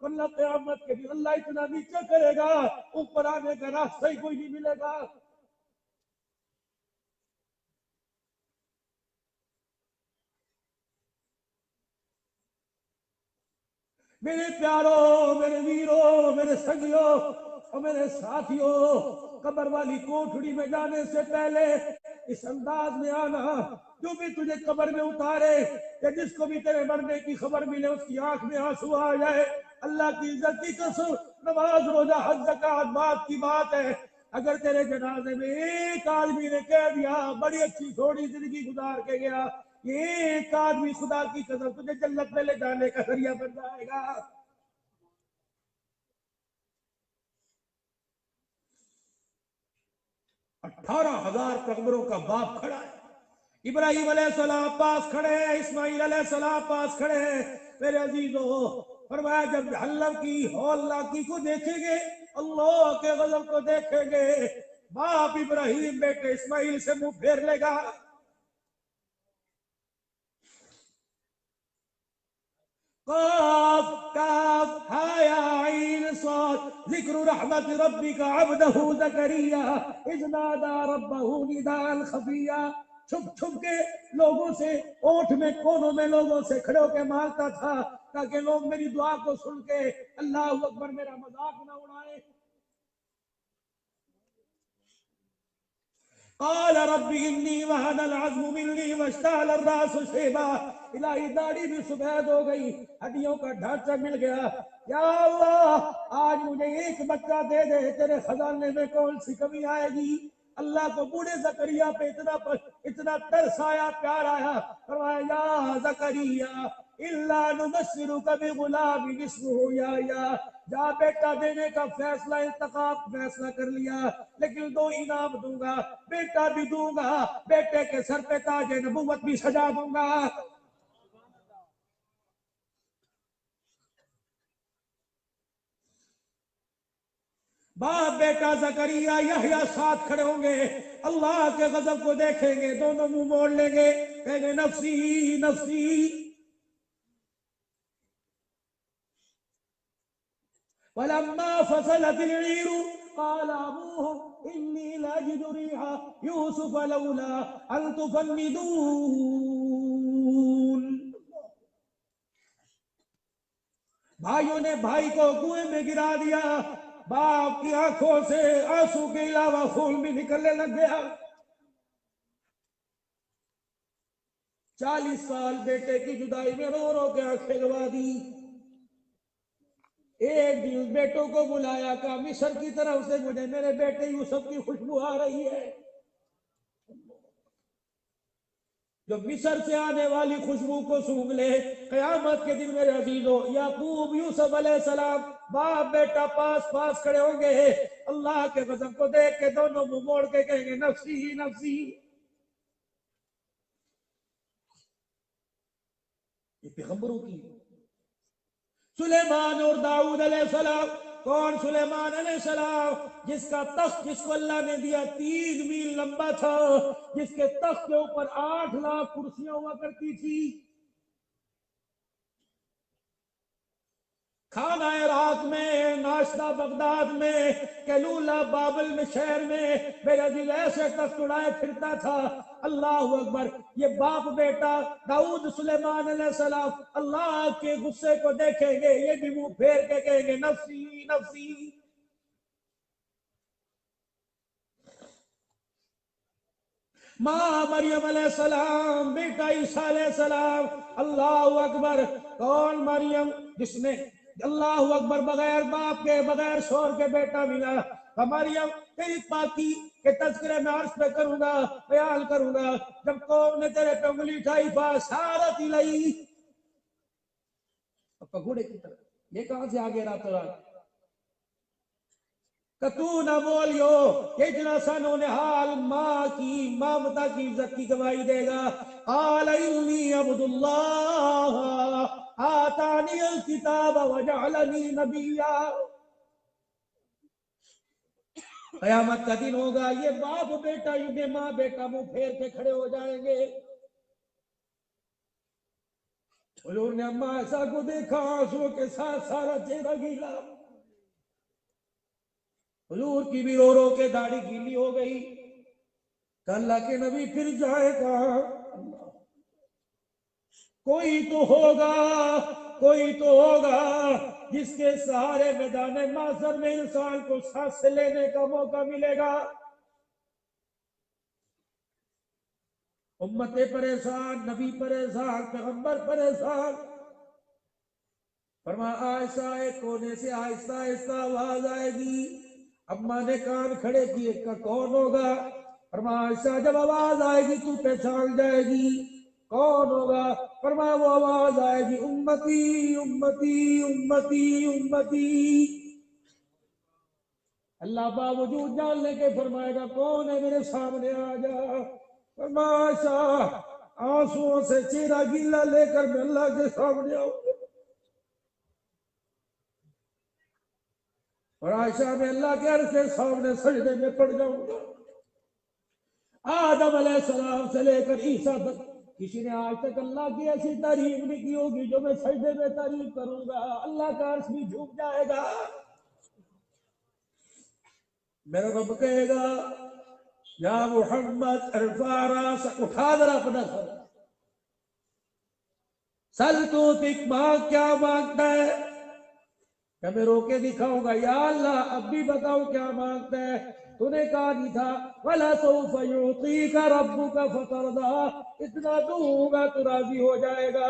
ورنہ قیامت کے دن اللہ اتنا نیچے کرے گا اوپر آنے کا راستہ ہی کوئی نہیں ملے گا۔ میرے پیاروں میرے ویروں میرے سنگیوں اور میرے ساتھیوں، قبر والی کوٹھڑی میں جانے سے پہلے اس انداز میں آنا جو بھی تجھے قبر میں اتارے کہ جس کو بھی تیرے مرنے کی خبر ملے اس کی آنکھ میں آنسو آ جائے، اللہ کی عزت کی قسم نماز روزہ حج زکات بات کی بات ہے، اگر تیرے جنازے میں ایک آدمی نے کہہ دیا بڑی اچھی تھوڑی زندگی گزار کے گیا، یہ ایک آدمی خدا کی قسم تجھے جنت میں لے جانے کا ذریعہ بن جائے گا۔ 18,000 پیغمبروں کا باپ کھڑا ہے، ابراہیم علیہ السلام پاس کھڑے ہیں، اسماعیل علیہ السلام پاس کھڑے ہیں، میرے عزیزو فرمایا جب جہنم کی ہولناکی کو دیکھیں گے اللہ کے غضب کو دیکھیں گے، باپ ابراہیم بیٹے اسماعیل سے منہ پھیر لے گا۔ قاف کاف ہایا عین صاد ذکر رحمت ربک عبدہ زکریا اذ نادى ربہ نداء خفیا، چھپ چھپ کے لوگوں سے اوٹ میں کونوں میں لوگوں سے کھڑے ہو کے مانگتا تھا تاکہ لوگ میری دعا کو سن کے اللہ اکبر میرا مذاق نہ اڑائے۔ قال رب انی وهن العظم منی واشتعل الراس شیبا، الہی داڑھی بھی سفید ہو گئی، ہڈیوں کا ڈھانچہ مل گیا، یا اللہ آج مجھے ایک بچہ دے دے، تیرے خزانے میں کون سی کمی آئے گی؟ اللہ کو بوڑھے زکریا پہ اتنا ترس آیا، پیار آیا، فرمایا یا زکریا الا نبشرک بغلام اسمہ یحییٰ، جا بیٹا دینے کا فیصلہ انتخاب فیصلہ کر لیا، لیکن 2 انعام دوں گا، بیٹا بھی دوں گا، بیٹے کے سر پہ تاج نبوت بھی سجا دوں گا۔ باپ بیٹا زکریا یحییٰ ساتھ کھڑے ہوں گے، اللہ کے غضب کو دیکھیں گے، دونوں منہ موڑ لیں گے، کہیں گے نفسی نفسی۔ وَلَمَّا فَصَلَتِ الْعِيرُ قَالَ أَبُوهُمْ إِنِّي لَأَجِدُ رِيحَ يُوسُفَ لَوْلَا أَن تُفَنِّدُونِ۔ بھائیوں نے بھائی کو کنویں میں گرا دیا، باپ کی آنکھوں سے آنسو کے علاوہ خون بھی نکلنے لگ گیا۔ 40 سال بیٹے کی جدائی میں رو رو کے آنکھیں گوا دی۔ ایک دن بیٹوں کو بلایا، کہا مصر کی طرف سے مجھے میرے بیٹے یوسف کی خوشبو آ رہی ہے۔ جو مصر سے آنے والی خوشبو کو سونگھ لے، قیامت کے دن میرے عزیزو، یعقوب یوسف علیہ السلام باپ بیٹا پاس پاس کھڑے ہوں گے، اللہ کے غضب کو دیکھ کے دونوں منہ موڑ کے کہیں گے نفسی نفسی۔ یہ پیغمبروں کی۔ سلیمان اور داؤد علیہ السلام، کون سلیمان علیہ السلام؟ جس کا تخت جس کو اللہ نے دیا 3 میل لمبا تھا، جس کے تخت کے اوپر 8 لاکھ کرسیاں ہوا کرتی تھی، کھانا عراق میں، ناشتہ بغداد میں، کیلولا بابل میں شہر میں، میرا دل ایسے تخت اڑائے پھرتا تھا۔ اللہ اکبر، یہ باپ بیٹا داؤد سلیمان علیہ السلام اللہ کے غصے کو دیکھیں گے، یہ بھی منہ پھیر کے کہیں گے نفسی نفسی۔ ماں مریم علیہ السلام، بیٹا عیسیٰ علیہ السلام، اللہ اکبر، کون مریم جس نے اللہ اکبر بغیر باپ کے بغیر شور کے بیٹا ملا؟ مریم تیری پاکی کے تذکرے میں عرض پہ کروں گا، بیان کروں گا، جب قوم نے تیرے پہ انگلی اٹھائی فَأَشَارَتْ إِلَيْهِ، پگوڑے کی طرح، یہ کہاں سے آگے رات رات کہ تو نہ بولیو، یہ اتنا سا نونہال ماں کی مامتا کی عزت کی گواہی دے گا۔ قال انی عبد اللہ آتانی الکتاب وجعلنی نبیا۔ قیامت کا دن ہوگا، یہ باپ بیٹا یہ ماں بیٹا منہ پھیر کے کھڑے ہو جائیں گے۔ حضور نے اماں ایسا کو دیکھا، آنسو کے ساتھ سارا چہرہ گیلا، حضور کی بھی رو رو کے داڑھی گیلی ہو گئی کہ اللہ کے نبی پھر جائے گا، کوئی تو ہوگا، کوئی تو ہوگا جس کے سہارے میدان محشر میں انسان کو سانس لینے کا موقع ملے گا۔ امت پریشان، نبی پریشان، پیغمبر پریشان۔ فرمایا عائشہ ایک کونے سے آہستہ آہستہ آواز آئے گی، اماں نے کان کھڑے کیے کہ کون ہوگا؟ فرمایا عائشہ جب آواز آئے گی تو پہچان جائے گی، کون ہوگا؟ فرمایا وہ آواز آئے گی امتی امتی امتی امتی۔ اللہ باوجود جاننے کے فرمائے گا کون ہے میرے سامنے آ جا۔ فرمایا عائشہ آنسوؤں سے چہرہ گیلا لے کر میں اللہ کے سامنے آؤں گا، اور عائشہ میں اللہ کے عرش کے سامنے سجدے میں پڑ جاؤں گا۔ آدم علیہ السلام سے لے کر عیسیٰ تک کسی نے آج تک اللہ کی ایسی تعریف نہیں کی ہوگی جو میں سجدے میں تعریف کروں گا، اللہ کا عرش بھی جھک جائے گا۔ میرا رب کہے گا یا محمد ارفع راسک، اٹھا ذرا اپنا سر، سل تو تک مانگ، کیا مانگتا ہے؟ کہ میں رو کے دکھاؤں گا، یا اللہ اب بھی بتاؤ کیا مانگتا ہے؟ تو نے کہا نہیں تھا وَلَسَوْفَ يُعْطِيكَ رَبُّكَ فَتَرْضَىٰ، اتنا دوں گا تو راضی ہو جائے گا۔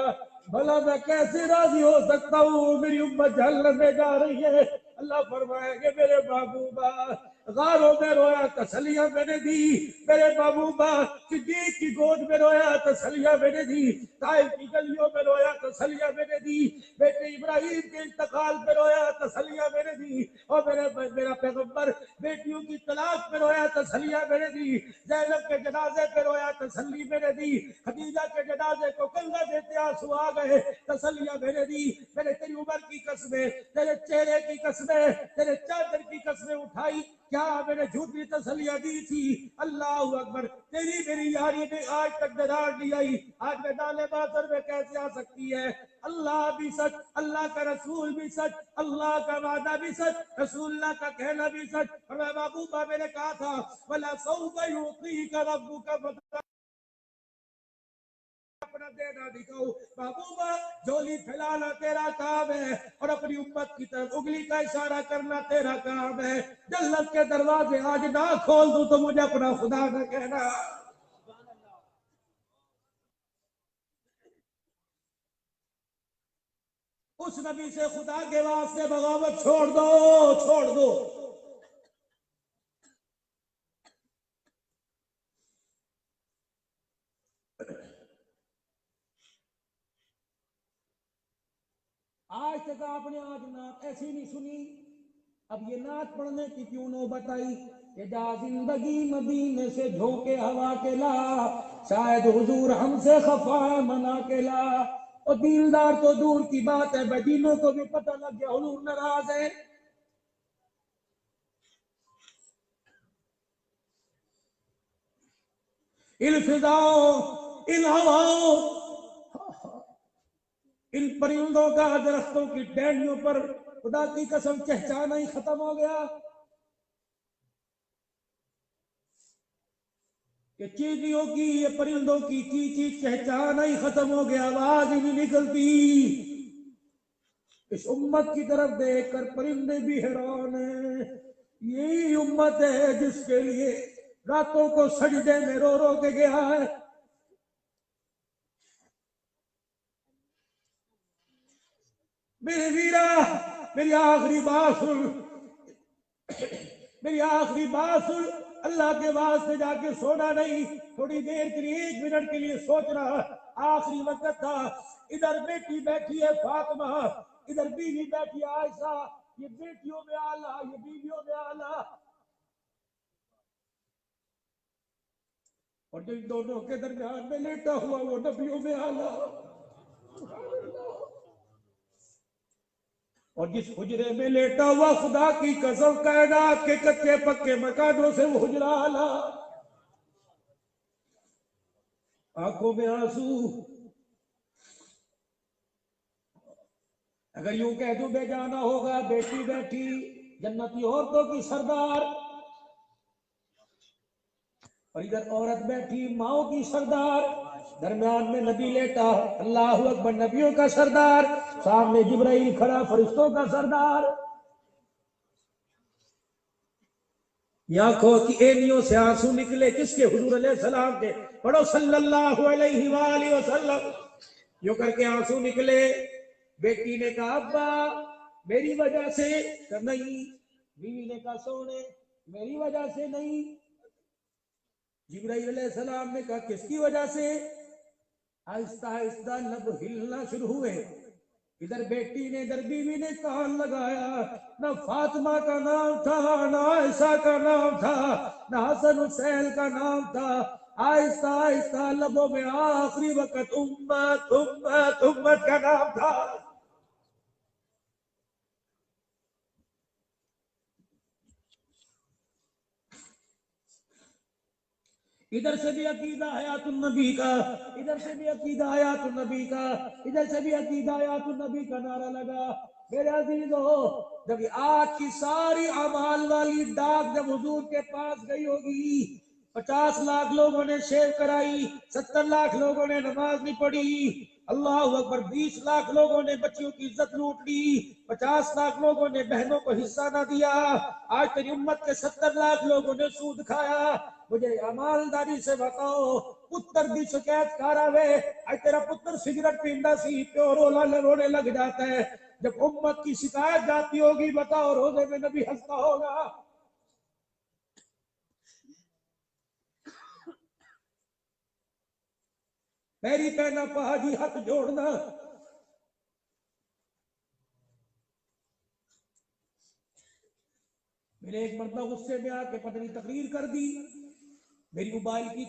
بھلا میں کیسے راضی ہو سکتا ہوں، میری امت جہنم میں جا رہی ہے۔ اللہ فرمائے کہ میرے محبوبہ غاروں میں رویا تسلیاں میں نے دی، میرے محبوبہ صدیق کی گود میں رویا تسلیاں میں نے دی، طائف کی گلیوں میں رویا تسلیاں میں نے دی، بیٹے ابراہیم کے انتقال میں رویا تسلیاں میں نے دی، اور میرا پیغمبر بیٹیوں کی طلاق میں رویا تسلیاں میں نے دی، زینب کے جنازے پہ رویا تسلی میں نے دی، خدیجہ کے جنازے کو کندھا دیتے آنسو آ گئے تسلیاں میں نے دی۔ میں نے تیری عمر کی قسمیں، تیرے چہرے کی قسمیں، تیرے چادر کی قسمیں اٹھائی، کیا میں نے جھوٹی تسلیاں دی تھی؟ اللہ اکبر، تیری میری یاری میں آج تک دراڑ نہیں آئی، آج میدان محشر میں کیسے آ سکتی ہے؟ اللہ بھی سچ، اللہ کا رسول بھی سچ، اللہ کا وعدہ بھی سچ، رسول اللہ کا کہنا بھی سچ۔ اور میں محبوبہ میں نے کہا تھا وَلَسَوْفَ يُعْطِيكَ رَبُّكَ فَتَرْضَىٰ، اپنا دینا دکھاؤ۔ محبوبہ جھولی پھیلانا تیرا کام ہے، اور اپنی امت کی طرف انگلی کا اشارہ کرنا تیرا کام ہے۔ جنت کے دروازے آج نہ کھول دوں تو مجھے اپنا خدا نہ کہنا۔ اس نبی سے خدا کے واسطے بغاوت چھوڑ دو، چھوڑ دو۔ آج تک آپ نے آج نعت ایسی نہیں سنی، اب یہ نعت پڑھنے کی کیوں نوبت آئی کہ جا زندگی مدینے سے جھونکے ہوا کے لا، شاید حضور ہم سے خفا منا کے لا۔ اور دیندار تو دور کی بات ہے، بدینوں کو بھی پتہ لگ گیا حضور ناراض ہے۔ ان فضاؤں، ان ہواؤں، ان پرندوں کا درختوں کی ٹہنیوں پر خدا کی قسم چہچانا ہی ختم ہو گیا کہ چیزوں کی، یہ پرندوں کی چیچی چہچانا ہی ختم ہو گیا، آواز ہی نہیں نکلتی۔ اس امت کی طرف دیکھ کر پرندے بھی حیران ہیں۔ یہی امت ہے جس کے لیے راتوں کو سجدے میں رو رو کے گیا ہے۔ میرے ویرا، میری آخری بات سن، میری آخری بات سن، اللہ کے واسطے جا کے سونا نہیں، تھوڑی دیر کے لیے، 1 منٹ کے لیے سوچنا۔ آخری وقت تھا، ادھر بیٹی بیٹھی ہے فاطمہ، ادھر بیوی بیٹھی ہے عائشہ، یہ بیٹیوں میں آلہ، یہ بیویوں میں آلہ، اور جو ان دونوں کے درمیان میں لیٹا ہوا وہ نبیوں میں آلہ۔ اور جس حجرے میں لیٹا ہوا خدا کی قسم کائنات کے کچے پکے مکانوں سے وہ حجرہ آلہ۔ آنکھوں میں آنسو، اگر یوں کہہ دوں بے جانا ہوگا، بیٹی بیٹھی جنتی عورتوں کی سردار، اور ادھر عورت بیٹھی ماؤں کی سردار، درمیان میں نبی لیٹا، اللہ اکبر، نبیوں کا سردار، سامنے جبرائیل کھڑا، فرشتوں کا سردار۔ آنکھوں کی اینیوں سے آنسو نکلے، کس کے؟ حضور علیہ السلام کے۔ پڑھو صلی اللہ علیہ وآلہ وسلم۔ یوں کر کے آنسو نکلے۔ بیٹی نے کہا ابا میری وجہ سے، کہ نہیں۔ بیوی نے کہا سونے میری وجہ سے نہیں۔ جبرائیل علیہ السلام نے کہا کس کی وجہ سے؟ آہستہ آہستہ لب ہلنا شروع ہوئے، ادھر بیٹی نے ادھر بیوی نے کان لگایا، نہ فاطمہ کا نام تھا، نہ عائشہ کا نام تھا، نہ حسن حسین کا نام تھا۔ آہستہ آہستہ لبوں میں آخری وقت امت امت امت کا نام تھا۔ ادھر سے بھی عقیدہ حیات النبی کا، ادھر سے بھی عقیدہ حیات النبی کا، ادھر سے بھی عقیدہ حیات النبی کا نعرہ لگا۔ میرے عزیزو، جب آج کی ساری اعمال والی ڈاک جب حضور کے پاس گئی ہوگی، 50 لاکھ لوگوں نے شیو کرائی، 70 لاکھ لوگوں نے نماز نہیں پڑھی، اللہ اکبر 20 لاکھ لوگوں نے بچیوں کی عزت لوٹ لی، 50 لاکھ لوگوں نے بہنوں کو حصہ نہ دیا، آج تیری امت کے 70 لاکھ لوگوں نے سود کھایا۔ مجھے ایمانداری سے بتاؤ، پتر بھی شکایت کر آوے، آج تیرا پتر سگریٹ پیندا سی پیو رونے لگ جاتا ہے، جب امت کی شکایت جاتی ہوگی بتاؤ روزے میں نبی ہنستا ہوگا؟ پیری پہنا پہاڑی ہاتھ جوڑنا۔ میرے ایک مرتبہ غصے میں آ کے پتنی تقریر کر دی، میری موبائل کی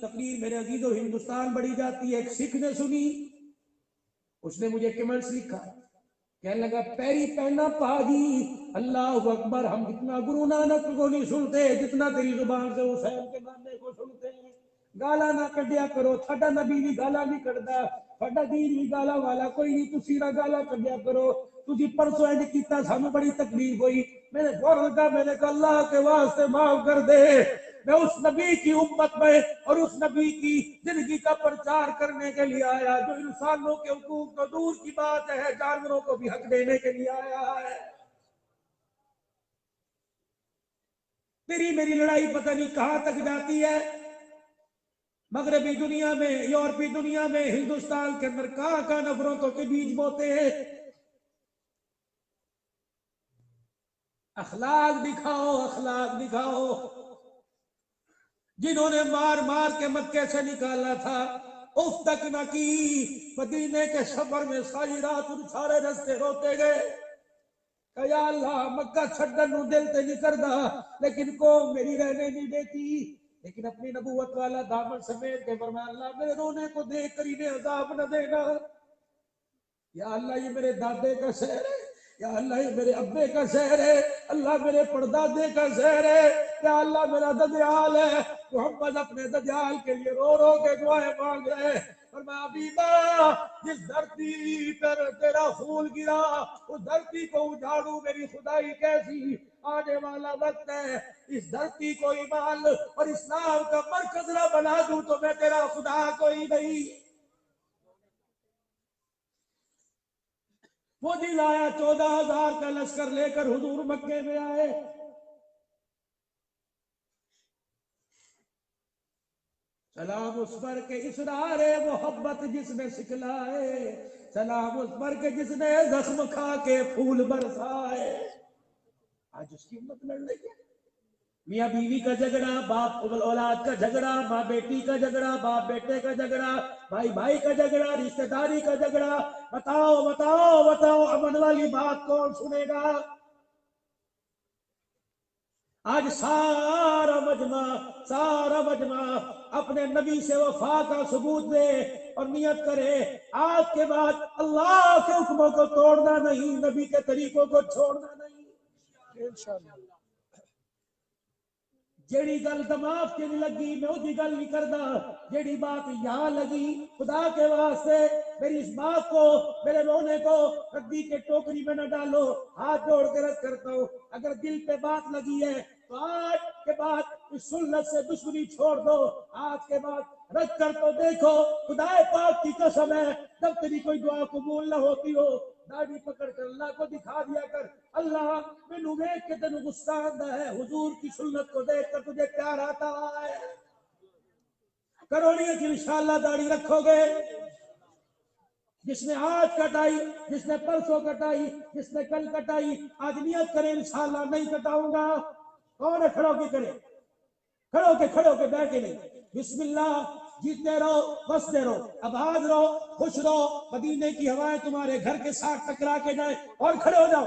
تقریر میرے عزیزو ہندوستان بڑھی جاتی ہے، ایک سکھ نے سنی، اس نے مجھے کمنٹس لکھا، کہنے لگا پیری پہنا پہاڑی، اللہ اکبر، ہم اتنا گرو نانک کو نہیں سنتے جتنا تیری زبان سے حسین کے نانے کو سنتے ہیں۔ گالا نہ کڈیا کرو، تھڈا نبی بھی گالا نہیں کڈدا، تھڈا دین بھی گالا والا کوئی نہیں، تسی نہ گالا کڈیا کرو۔ تسی پرسوں انج کیتا سانو بڑی تکلیف ہوئی، میں نے فوراً کہا، میں نے کہا اللہ کے واسطے معاف کر دے، میں اس نبی کی امت میں اور اس نبی کی زندگی کا پرچار کرنے کے لیے آیا جو انسانوں کے حقوق تو دور کی بات ہے جانوروں کو بھی حق دینے کے لیے آیا ہے۔ تیری میری لڑائی پتہ نہیں کہاں تک جاتی ہے، مغربی دنیا میں، یورپی دنیا میں، ہندوستان کے اندر کہاں نفرتوں کے بیج بوتے ہیں۔ اخلاق دکھاؤ، اخلاق دکھاؤ۔ جنہوں نے مار مار کے مکے سے نکالا تھا اف تک نہ کی، مدینے کے سفر میں ساری رات ان سارے رستے روتے گئے کہ یا اللہ مکہ چھڈن نو دل تے نہیں کردا لیکن قوم میری رہنے نہیں دیتی، لیکن اپنی نبوت والا دامن سمیت کے فرمایا اللہ میرے رونے کو دیکھ کر انہیں عذاب نہ دینا، یا اللہ یہ میرے دادے کا شہر ہے، یا اللہ یہ میرے ابے کا شہر ہے، اللہ میرے پردادے کا شہر ہے، یا اللہ میرا دجال ہے۔ محمد اپنے دجال کے لیے رو رو کے دعائیں مانگ رہے ہیں، فرمایا حبیبا جس دھرتی پر تیرا خون گرا اس دھرتی کو اجاڑوں میری خدائی کیسی، آنے والا وقت ہے اس دھرتی کو ایمان اور اسلام کا مرکز نہ بنا دوں تو میں تیرا خدا کوئی نہیں۔ وہ دل آیا 14,000 کا لشکر لے کر حضور مکے میں آئے، سلام اس پر کے اسرار محبت جس نے سکھلائے، سلام اس پر کے جس نے زخم کھا کے پھول برسائے۔ آج اس کی امت لڑ رہی ہے، میاں بیوی کا جھگڑا، باپ اولاد کا جھگڑا، ماں بیٹی کا جھگڑا، باپ بیٹے کا جھگڑا، بھائی بھائی کا جھگڑا، رشتہ داری کا جھگڑا، بتاؤ بتاؤ بتاؤ امن والی بات کون سنے گا؟ آج سارا مجمع اپنے نبی سے وفا کا ثبوت دے اور نیت کرے آج کے بعد اللہ کے حکموں کو توڑنا نہیں، نبی کے طریقوں کو چھوڑنا نہیں۔ انشاءاللہ جیڑی گل دماغ کے نہیں لگی میں وہی گل نہیں کردا، جیڑی بات یہاں لگی خدا کے واسطے میری اس بات کو، میرے رونے کو ردی کے ٹوکری میں نہ ڈالو، ہاتھ جوڑ کے رد کرتا ہوں، اگر دل پہ بات لگی ہے تو آج کے بعد اس سنت سے دشمنی چھوڑ دو، آج کے بعد رد کر تو دیکھو، خدا پاک کی قسم ہے جب تیری کوئی دعا قبول نہ ہوتی ہو داڑھی پکڑ کر اللہ کو دکھا دیا کر، اللہ مینوں دیکھ کے تینوں غصہ آتا ہے، حضور کی سنت کو دیکھ کر تجھے پیار آتا ہے، کروڑیوں کی انشاءاللہ داڑھی رکھو گے، جس نے آج کٹائی، جس نے پرسوں کٹائی، جس نے کل کٹائی، آج نیت کرے انشاءاللہ نہیں کٹاؤں گا، کون ہے کھڑو کے کرے، کھڑو کے بیٹھے نہیں، بسم اللہ، جیتے رہو بستے رہو آباد رہو خوش رہو، مدینے کی ہوائیں تمہارے گھر کے ساتھ ٹکرا کے جائیں، اور کھڑے ہو جاؤ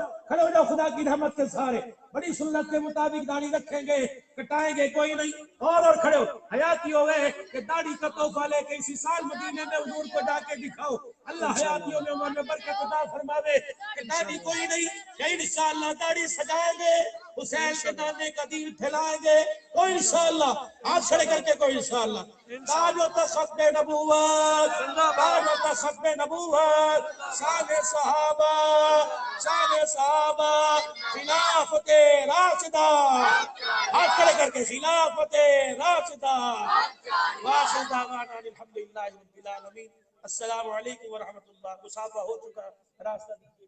خدا کی رحمت کے سارے، بڑی سنت کے مطابق داڑھی رکھیں گے کٹائیں گے کوئی نہیں، اور کھڑے ہو، حیاتی ہو گئے کہ داڑھی کا تحفہ لے کے اسی سال مدینے میں حضور کو جا کے دکھاؤ، اللہ حیاتیوں میں عمر میں برکت عطا فرماوے کہ داڑھی کوئی نہیں کہ انشاءاللہ داڑھی سجائیں گے، حسین کے نانے کا دین پھیلائیں گے، کوئی انشاءاللہ ہاتھ کھڑے کر کے کوئی انشاءاللہ، تاج و تخت نبوت، تاج و تخت نبوت، شان صحابہ، خلافت راشدہ، ہاتھ کھڑے کر کے خلافت راشدہ، وآخر دعوانا الحمدللہ رب العالمین۔ السلام علیکم ورحمۃ اللہ. مسافہ ہو چکا, راستہ دیجیے.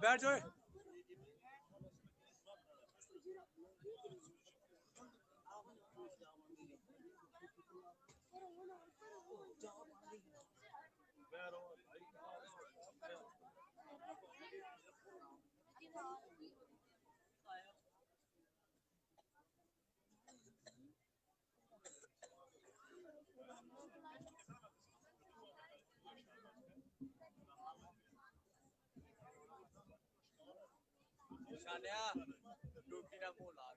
بیٹھ جائے. شانیا ڈوٹی نہ بولا